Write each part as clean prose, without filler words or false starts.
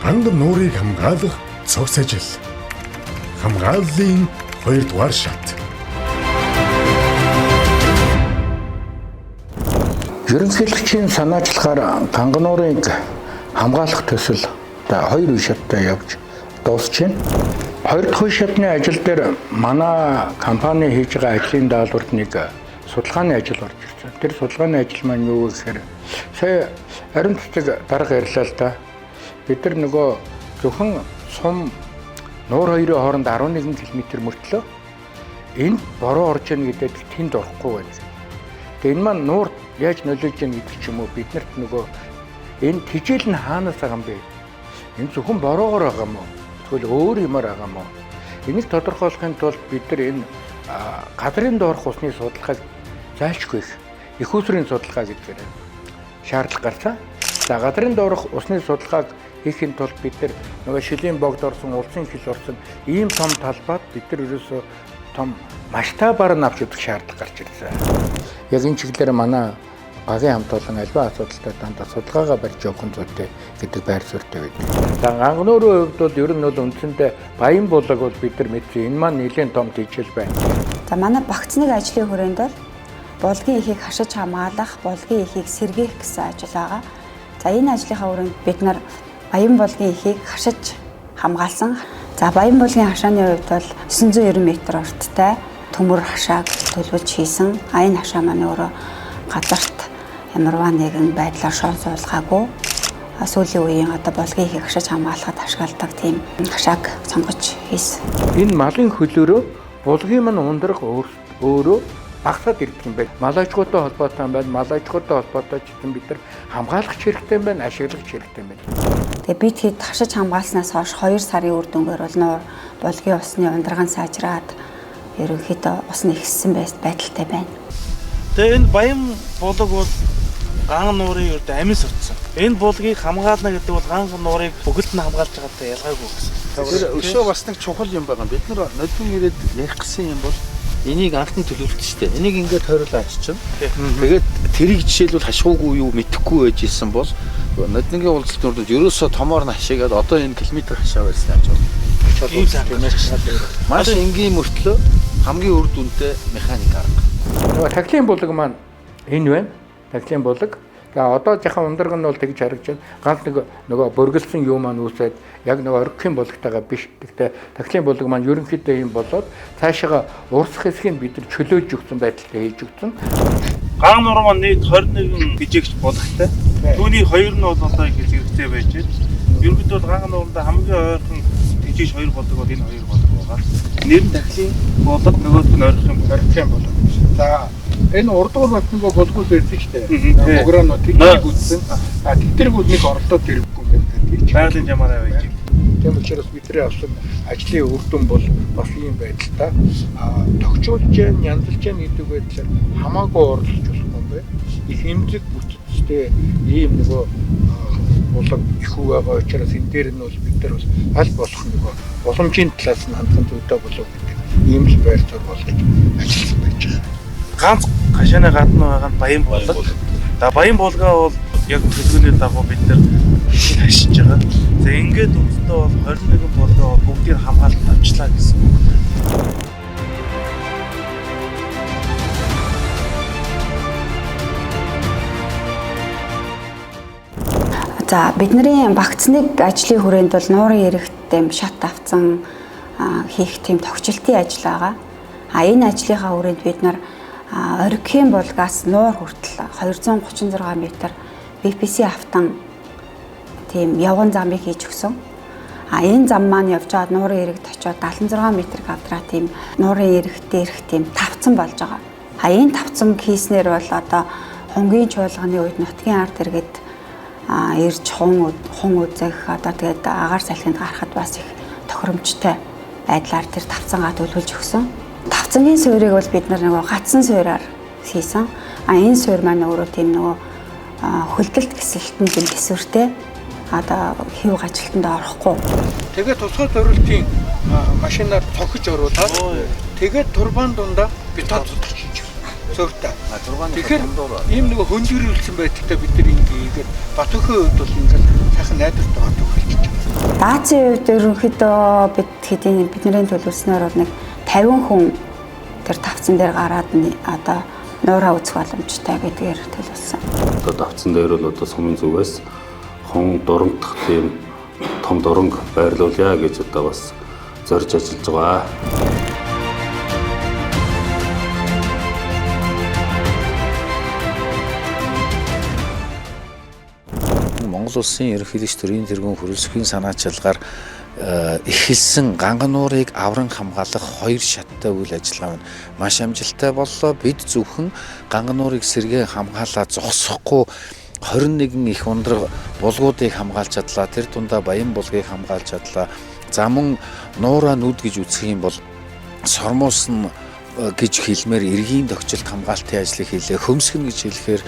ханган нуурыг хамгаалах цогц ажил. Хамгааллын 2 дугаар шат. Ерөнхийлөгчийн санаачлагаар ханган нуурыг хамгаалах төсөл 2 үе шаттай явж дуусч байна. 2 дахь үе шатны ажил дээр манай компани хийж байгаа ажлын даалгаварт нэг судалгааны ажил орж ирсэн. Тэр судалгааны ажил маань юу гэхээр сая ариун цэцэг дарга ярьлаа л да. Бид нар нөгөө зөвхөн сум нуур хоёрын хооронд 11 км мөртлөө энд бороо орж ийн гэдэг тэнд орохгүй байна. Тэгээ энэ маань нуур яаж нөлөөлж ийн гэдэг ч юм уу биднэрт нөгөө энэ тижэл нь хаанаас байгаа юм бэ? Энэ зөвхөн бороогоор байгаа юм уу? Тэгвэл өөр юмар байгаа юм уу? Энийг тодорхойлохын тулд бид нар энэ газрын доорх усны судалгааг зайлшгүй их усрын судалгаа гэдгээр шаардлага гарсан. За газрын доорх усны судалгааг хийхин тулд бид нар нөгөө шилийн богд орсон, улсын хил орсон ийм том талбайд бид нар ерөөсөө том масштабаар нь авч үзэх шаардлага гарч ирсэн. Яг энэ чиглэлээр манай багийн хамт олон альва асуудалтай дандаа судалгаагаа барьж явах нь зүйтэй гэдэг байр суурьтай байдаг. За ханган нуурын хувьд бол ер нь бол үндсэндээ баян булаг бол бид нар мэдсэн. Энэ маань нэлээд том тижэл байна. За манай багцныг ажлын хүрээнд бол булгийн эхийг хашиж хамгаалах, булгийн эхийг сэргээх гэсэн ажил байгаа. За энэ ажлынхаа хүрээнд бид нар баян булгийн эхийг хашиж хамгаалсан. За баян булгийн хашааны хувьд бол 990 м урттай төмөр хашааг төлөвлөж хийсэн. Энэ хашаа маань өөрөө газарт ямарваа нэгэн байдлаар шон суулгаагүй сүүлийн үеийн одоо булгийн эхийг хашиж хамгаалахад ашигладаг тийм хашааг сонгож хийсэн. Энэ малын хөлөөрөө булгийн маань ундрах өөрөө багасаад ирдэг юм байна. Мал аж ахуйтай холбоотой байна. Мал аж ахуйтай холбоотой ч гэсэн бид нар хамгаалах хэрэгтэй юм байна, ашиглах хэрэгтэй юм байна. Тэгээ бид хэд хашиж хамгаалснаас хойш 2 сарын үр дүнгээр бол нуур булгийн усны ундраган сайжраад ерөнхийдөө ус нь ихссэн байдалтай байна. Тэгээ энэ баян булаг бол ганган нуурын үрд амин сурцсан. Энэ булгийг хамгаална гэдэг бол ганган нуурыг бүгд нь хамгаалж байгаатай ялгаагүй гэсэн. Тэр өшөө бас нэг чухал юм байгаа. Бид нар нодон ирээд ярих гэсэн юм бол энийг анхны төлөвлөлт шүү дээ. Энийг ингээд тойруулаач чинь. Тэгээд тэрийг жишээлбэл хашгуугүй юу мэдэхгүй байж исэн бол нодонгийн уулзалтнууд ерөөсөө томоор нь хашаагаад одоо энэ километр хашаа байсан гэж байна. Маш энгийн мөртлөө хамгийн үр дүнтэй механик арга. Нөгөө таглын булаг маань энэ байна. Таглын булаг. За одоо жахан ундраг нь бол тэгж харагдаж байна. Ганц нөгөө бөргөлсөн юу маань үүсээд яг нөгөө оргихийн булгатайгаа биш. Гэхдээ таглын булаг маань ерөнхийдөө юм болоод цаашаага урсах хэсгийг бид нар чөлөөж өгсөн байдалтай хийж өгсөн. Ганган нуур маань нийт 21 жижигч булгатай. Түүний 2 нь бол одоо их зэрэгцээ байж байна. Ерөнхийдөө ганган нууранд хамгийн ойрхон жижигч 2 булаг бол энэ 2 булаг байгаа. Нэр нь таглын булаг, нөгөөх нь оргихийн булаг. За энэ урдуур батнгаа болгоул байсан шүү дээ. Програмнууд тийг үзсэн. Тэдгэргүүд нэг орлоод ирэхгүй гэдэг. Байгалийн жамаараа байж. Тийм учраас бидний авсан ажлын үр дүн бол бас ийм байдалтай. Тогтчулж जैन, янзлж जैन гэдэг байдлаар хамаагүй орлож болох юм байна. Их эмзэг бүтцтэй ийм нөгөө булаг их байгаа учраас энэ дээр нь бол бид нар бас аль болох нөгөө уламжийн талаас нь хандсан зүйтэй болов гэдэг ийм л байр суурь болгож ажилласан байж байгаа. Ганц хашааны гадна байгаа нь баян булаг. За баян булгаа бол яг төлөвлөний дагуу бид нар хашиж байгаа. За ингээд үндсэндээ бол 21 булгаа бол бүгдийг хамгаалалт авчлаа гэсэн. За бидний багцныг ажлын хүрээнд бол нуурын эрэхтэйм шат авсан хийх тийм тогтчлтын ажил байгаа. Энэ ажлынхаа хүрээнд бид нар оргихийн булгаас нуур хүртэл 236 м BPC автан тийм явган замыг хийж өгсөн. Энэ зам маань явж байгаа нуурын эрэгт очиод 76 м квадрат тийм нуурын эрэгтэй ирэх тийм тавцан болж байгаа. Энэ тавцан хийснээр бол одоо хонгийн чуулганы үед нутгийн ард иргэд ирж хун үзэх одоо тэгээд агаар салхинд гарахад бас их тохиромжтой байдлаар тэр тавцангаа төлөвлөж өгсөн. Тавцангийн суурийг бол бид нөгөө гацсан суураар хийсэн. Энэ суур маань өөрөө тийм нөгөө хөлдөлт гэсэлтэн тийм төсвөртэй одоо хэв ажилтанд орохгүй. Тэгээд тусгай зорилтын машинаар цогж оруулаад тэгээд турбан дундаа бетон цогж хийж зөртэй. Тэгэхээр ийм нэг хөнжирүүлсэн байдалтай бид нар ингэ хийгээд Батөөхөн хувьд бол ингээд сайхан найдвартай хот өгч байна. Даацын үед ерөнхийдөө бидний төлөвлөснөөр бол нэг 50 хүн тэр давцсан дээр гараад одоо нуураа үзэх боломжтой гэдгээр төлөвлөсөн. Одоо давцсан дээр бол одоо сумын зүгээс хон дурамдах тийм том дуранг байрлуулъя гэж одоо бас зорж ажиллаж байгаа. Монгол улсын ерөнхийлөгч төрийн тэргүүн хүрэлцэхийн санаачилгаар эхэлсэн ганган нуурыг авран хамгаалах 2 шаттай үйл ажиллагаа нь маш амжилттай боллоо. Бид зөвхөн ганган нуурыг сэргээ хамгаалаад зогсохгүй 21 их ундраг булгуудыг хамгаалж чадлаа. Тэр дундаа баян булгийг хамгаалж чадлаа. За мөн нуураа нүд гэж үзэх юм бол сормоос нь гэж хэлмээр эргийн тогтчлт хамгаалтын ажлыг хийлээ. Хөмсгөн гэж хэлэхээр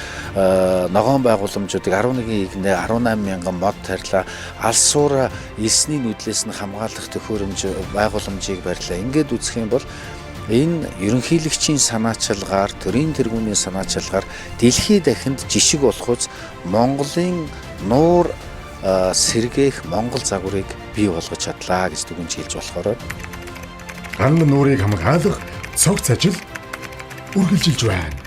ногоон байгууламжуудыг 11 игнэ 18 мянган мод тарьлаа. Алс суура элсний нүдлээс нь хамгаалах төхөөрөмж байгууламжийг барьлаа. Ингээд үзэх юм бол энэ ерөнхийлөгчийн санаачилгаар, төрийн тэргүүний санаачилгаар дэлхийд дахинд жишг болохуц Монголын нуур сэргээх Монгол загварыг бий болгож чадлаа гэж дүгнж хэлж болохоор Ганган нуурыг хамгаалах цогц ажил үргэлжилж байна.